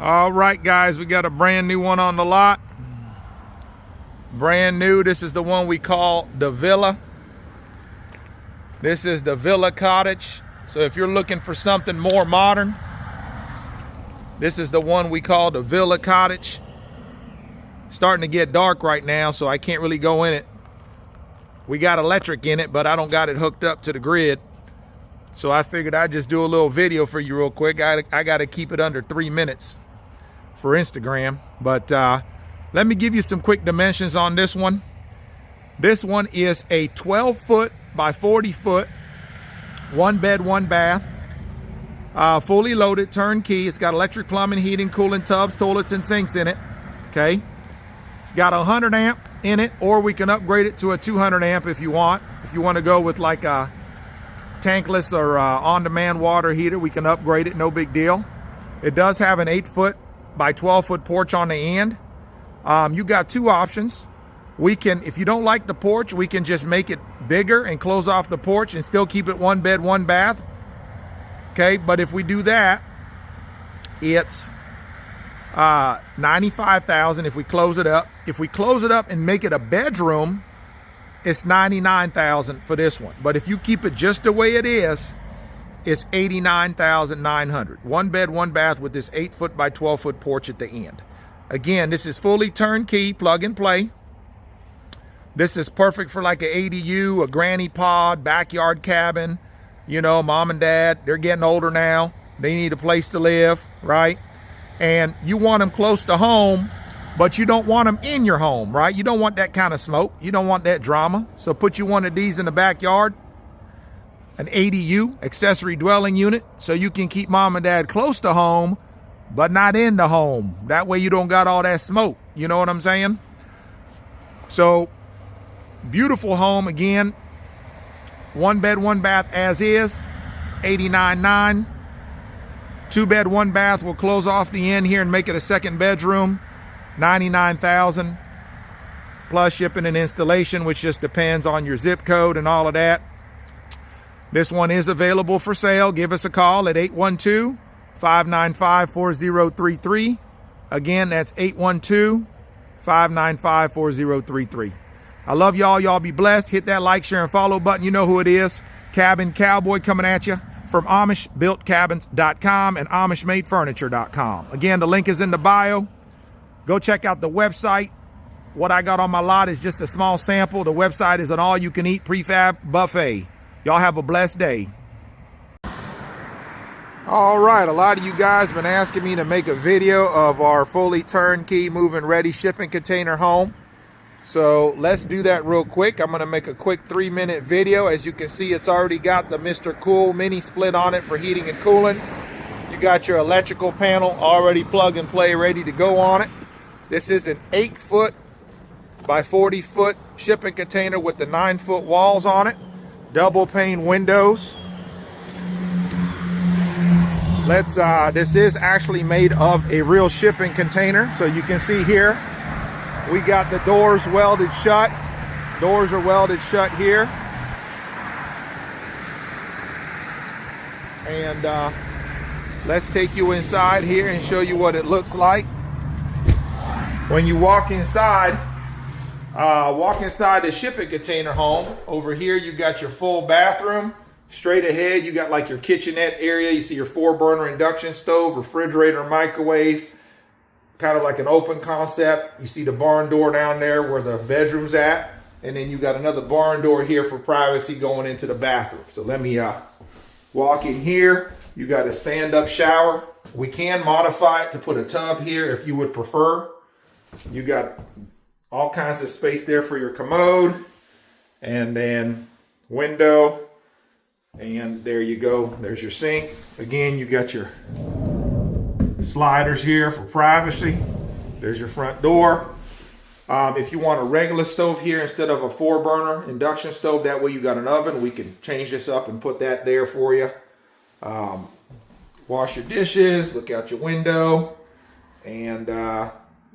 All right, guys, we got a brand new one on the lot. Brand new. This is the one we call the Villa. This is the Villa Cottage. So if you're looking for something more modern, this is the one we call the Villa Cottage. Starting to get dark right now, so I can't really go in it. We got electric in it, but I don't got it hooked up to the grid. So I figured I'd just do a little video for you real quick. I got to keep it under 3 minutes for Instagram. But let me give you some quick dimensions on this one. This one is a 12-foot by 40-foot, 1 bed, 1 bath, fully loaded, turnkey. It's got electric, plumbing, heating, cooling, tubs, toilets, and sinks in it. Okay. It's got a 100 amp in it, or we can upgrade it to a 200 amp if you want. If you want to go with like a tankless or on-demand water heater, we can upgrade it, no big deal. It does have an 8-foot by 12-foot porch on the end. You got two options. We can, if you don't like the porch, we can just make it bigger and close off the porch and still keep it 1 bed, 1 bath. Okay, but if we do that, it's $95,000 if we close it up. If we close it up and make it a bedroom, it's $99,000 for this one. But if you keep it just the way it is, it's $89,900. 1 bed, 1 bath with this 8-foot by 12-foot porch at the end. Again, this is fully turnkey, plug and play. This is perfect for like an ADU, a granny pod, backyard cabin. You know, mom and dad, they're getting older now. They need a place to live, right? And you want them close to home, but you don't want them in your home, right? You don't want that kind of smoke. You don't want that drama. So put you one of these in the backyard, an ADU, accessory dwelling unit, so you can keep mom and dad close to home, but not in the home. That way you don't got all that smoke. You know what I'm saying? So beautiful home. Again, 1 bed, 1 bath as is, $89,900. 2 bed, 1 bath. We'll close off the end here and make it a 2nd bedroom, $99,000 plus shipping and installation, which just depends on your zip code and all of that. This one is available for sale. Give us a call at 812-595-4033. Again, that's 812-595-4033. I love y'all. Y'all be blessed. Hit that like, share, and follow button. You know who it is. Cabin Cowboy coming at you from AmishBuiltCabins.com and AmishMadeFurniture.com. Again, the link is in the bio. Go check out the website. What I got on my lot is just a small sample. The website is an all-you-can-eat prefab buffet. Y'all have a blessed day. All right, a lot of you guys been asking me to make a video of our fully turnkey, move-in ready shipping container home. So let's do that real quick. I'm going to make a quick 3-minute video. As you can see, it's already got the Mr. Cool mini split on it for heating and cooling. You got your electrical panel already plug and play, ready to go on it. This is an 8-foot by 40-foot shipping container with the 9-foot walls on it. Double pane windows. This is actually made of a real shipping container. So you can see here, we got the doors welded shut. Doors are welded shut here. And let's take you inside here and show you what it looks like. When you walk inside the shipping container home, over here you got your full bathroom. Straight ahead, you got like your kitchenette area. You see your 4-burner induction stove, refrigerator, microwave. Kind of like an open concept. You see the barn door down there where the bedroom's at. And then you got another barn door here for privacy going into the bathroom. So let me walk in here. You got a stand-up shower. We can modify it to put a tub here if you would prefer. You got all kinds of space there for your commode. And then window. And there you go. There's your sink. Again, you got your sliders here for privacy. There's your front door. If you want a regular stove here instead of a 4-burner induction stove, that way you got an oven, we can change this up and put that there for you. Wash your dishes, look out your window, and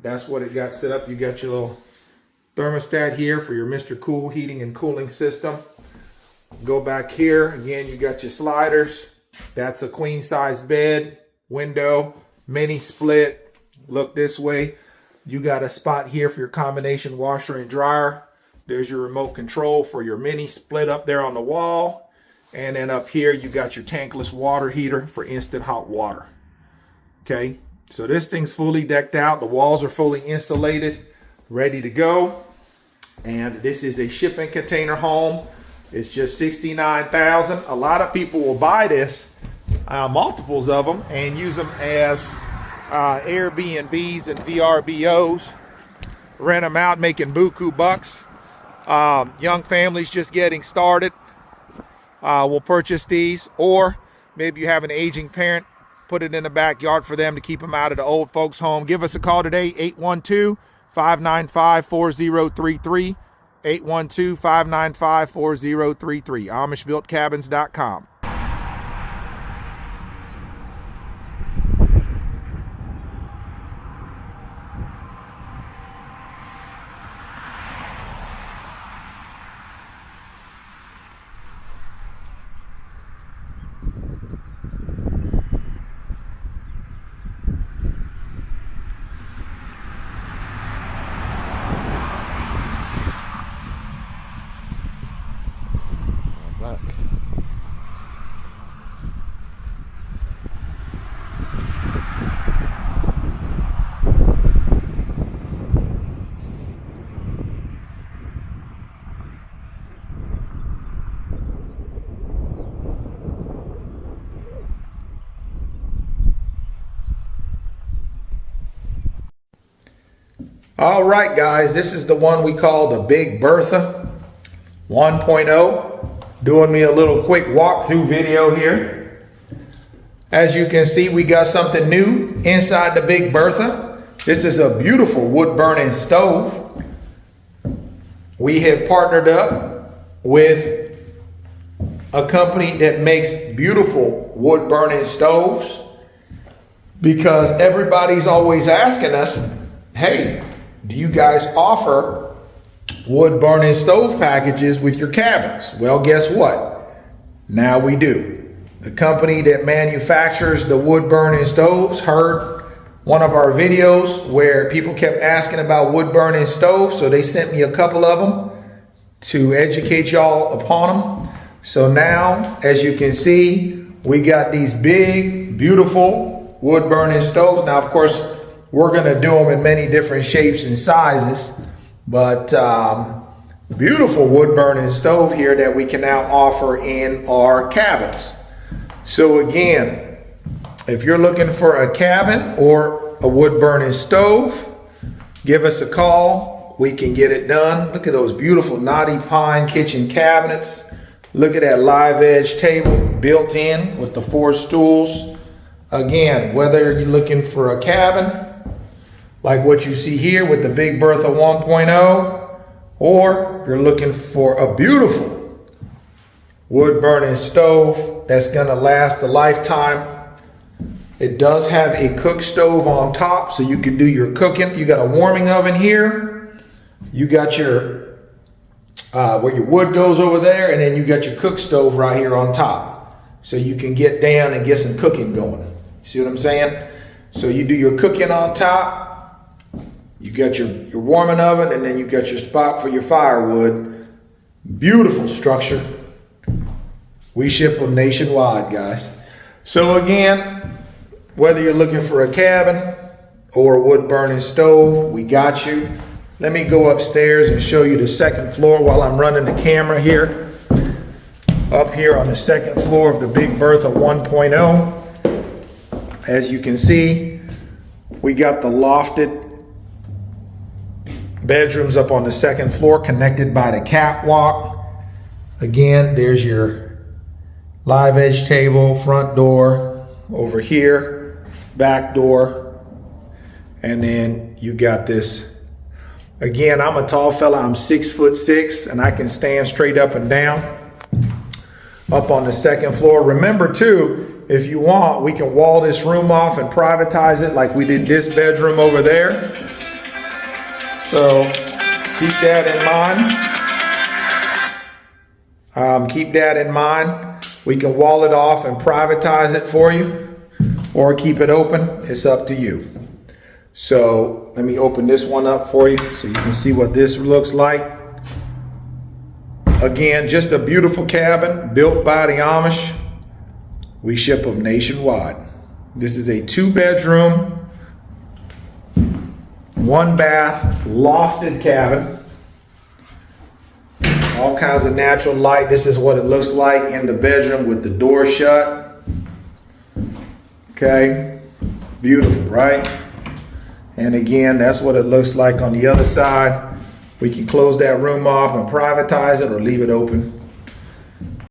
that's what it got set up. You got your little thermostat here for your Mr. Cool heating and cooling system. Go back here, again, you got your sliders. That's a queen size bed, window, mini split. Look this way. You got a spot here for your combination washer and dryer. There's your remote control for your mini split up there on the wall. And then up here, you got your tankless water heater for instant hot water. Okay, so this thing's fully decked out. The walls are fully insulated, ready to go. And this is a shipping container home. It's just $69,000. A lot of people will buy this, multiples of them, and use them as Airbnbs and VRBOs. Rent them out, making buku bucks. Young families just getting started will purchase these, or maybe you have an aging parent, put it in the backyard for them to keep them out of the old folks home. Give us a call today, 812-595-4033, 812-595-4033, AmishBuiltCabins.com. All right, guys, this is the one we call the Big Bertha 1.0. Doing me a little quick walkthrough video here. As you can see, we got something new inside the Big Bertha. This is a beautiful wood burning stove. We have partnered up with a company that makes beautiful wood burning stoves, because everybody's always asking us, hey, do you guys offer wood burning stove packages with your cabins? Well, guess what? Now we do. The company that manufactures the wood burning stoves heard one of our videos where people kept asking about wood burning stoves, so they sent me a couple of them to educate y'all upon them. So now, as you can see, we got these big, beautiful wood burning stoves. Now, of course, we're going to do them in many different shapes and sizes, but beautiful wood burning stove here that we can now offer in our cabins. So again, if you're looking for a cabin or a wood burning stove, give us a call. We can get it done. Look at those beautiful knotty pine kitchen cabinets. Look at that live edge table built in with the 4 stools. Again, whether you're looking for a cabin like what you see here with the Big Bertha 1.0, or you're looking for a beautiful wood burning stove that's gonna last a lifetime. It does have a cook stove on top, so you can do your cooking. You got a warming oven here. You got your, where your wood goes over there, and then you got your cook stove right here on top. So you can get down and get some cooking going. See what I'm saying? So you do your cooking on top. You got your warming oven, and then you got your spot for your firewood. Beautiful structure. We ship them nationwide, guys. So again, whether you're looking for a cabin or a wood burning stove, we got you. Let me go upstairs and show you the second floor while I'm running the camera here. Up here on the second floor of the Big Bertha 1.0. As you can see, we got the lofted bedrooms up on the second floor connected by the catwalk. Again, there's your live edge table, front door over here, back door, and then you got this. Again, I'm a tall fella, I'm 6'6", and I can stand straight up and down. Up on the second floor. Remember too, if you want, we can wall this room off and privatize it like we did this bedroom over there. So keep that in mind. Keep that in mind. We can wall it off and privatize it for you. or keep it open. It's up to you. So let me open this one up for you so you can see what this looks like. Again, just a beautiful cabin built by the Amish. We ship them nationwide. This is a 2-bedroom, 1-bath, lofted cabin. All kinds of natural light. This is what it looks like in the bedroom with the door shut. Okay, beautiful, right? And again, that's what it looks like on the other side. We can close that room off and privatize it or leave it open.